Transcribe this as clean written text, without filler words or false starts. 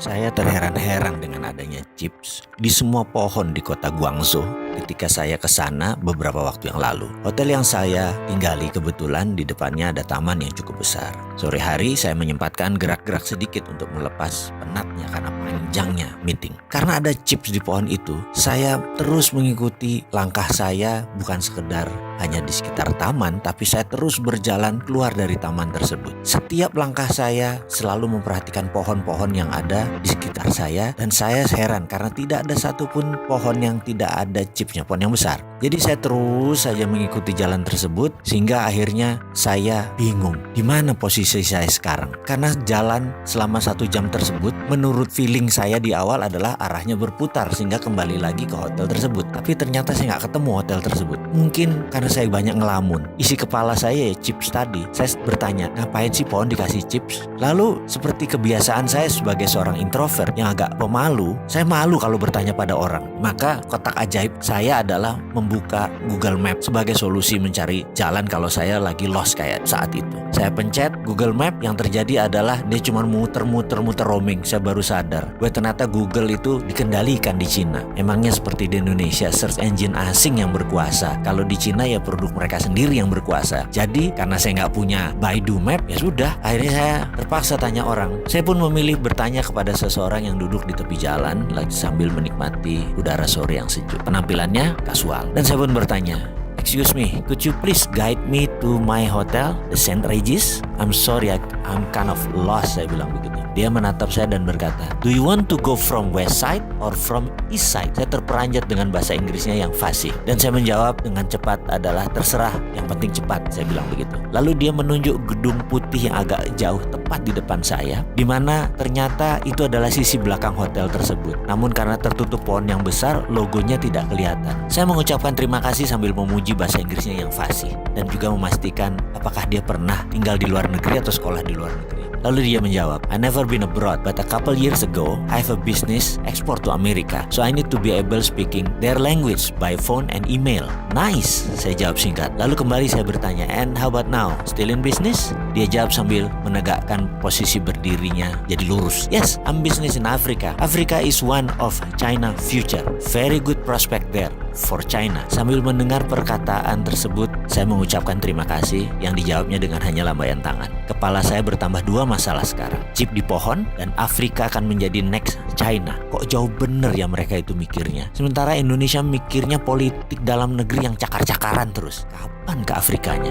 Saya terheran-heran dengan adanya chips di semua pohon di kota Guangzhou ketika saya ke sana beberapa waktu yang lalu. Hotel yang saya tinggali kebetulan di depannya ada taman yang cukup besar. Sore hari saya menyempatkan gerak-gerak sedikit untuk melepas penatnya karena panjangnya meeting. Karena ada chips di pohon itu, saya terus mengikuti langkah saya bukan sekedar hanya di sekitar taman, tapi saya terus berjalan keluar dari taman tersebut. Setiap langkah saya selalu memperhatikan pohon-pohon yang ada di sekitar saya, dan saya heran karena tidak ada satupun pohon yang tidak ada chipsnya, pohon yang besar. Jadi saya terus saja mengikuti jalan tersebut sehingga akhirnya saya bingung di mana posisi saya sekarang. Karena jalan selama 1 jam tersebut menurut feeling saya di awal adalah arahnya berputar sehingga kembali lagi ke hotel tersebut. Tapi ternyata saya nggak ketemu hotel tersebut. Mungkin karena saya banyak ngelamun. Isi kepala saya ya chips tadi. Saya bertanya, ngapain sih pohon dikasih chips? Lalu seperti kebiasaan saya sebagai seorang introvert yang agak pemalu, saya malu kalau bertanya pada orang. Maka kotak ajaib saya adalah membuka Google Map sebagai solusi mencari jalan kalau saya lagi lost kayak saat itu. Saya pencet Google Map, yang terjadi adalah dia cuma muter-muter roaming. Saya baru sadar bahwa ternyata Google itu dikendalikan di Cina. Emangnya seperti di Indonesia search engine asing yang berkuasa. Kalau di Cina ya produk mereka sendiri yang berkuasa. Jadi karena saya nggak punya Baidu Map, ya sudah, akhirnya saya terpaksa tanya orang. Saya pun memilih bertanya kepada seseorang yang duduk di tepi jalan lagi sambil menikmati udara sore yang sejuk. Penampilannya kasual, dan saya pun bertanya, "Excuse me, could you please guide me to my hotel, the Saint Regis? I'm sorry, I'm kind of lost," saya bilang begitu. Dia menatap saya dan berkata, "Do you want to go from west side or from east side?" Saya terperanjat dengan bahasa Inggrisnya yang fasih, dan saya menjawab dengan cepat adalah, "Terserah, yang penting cepat," saya bilang begitu. Lalu dia menunjuk gedung putih yang agak jauh tepat di depan saya, di mana ternyata itu adalah sisi belakang hotel tersebut. Namun karena tertutup pohon yang besar, logonya tidak kelihatan. Saya mengucapkan terima kasih sambil memuji bahasa Inggrisnya yang fasih dan juga memastikan apakah dia pernah tinggal di luar negeri atau sekolah di luar negeri. Lalu dia menjawab, "I never been abroad, but a couple years ago, I have a business export to America, so I need to be able speaking their language by phone and email." "Nice," saya jawab singkat. Lalu kembali saya bertanya, "And how about now? Still in business?" Dia jawab sambil menegakkan posisi berdirinya jadi lurus. "Yes, I'm business in Africa. Africa is one of China future. Very good prospect there for China." Sambil mendengar perkataan tersebut, saya mengucapkan terima kasih yang dijawabnya dengan hanya lambaian tangan. Kepala saya bertambah 2 masalah sekarang. Chip di pohon dan Afrika akan menjadi next China. Kok jauh bener ya mereka itu mikirnya. Sementara Indonesia mikirnya politik dalam negeri yang cakar-cakaran terus. Kapan ke Afrikanya?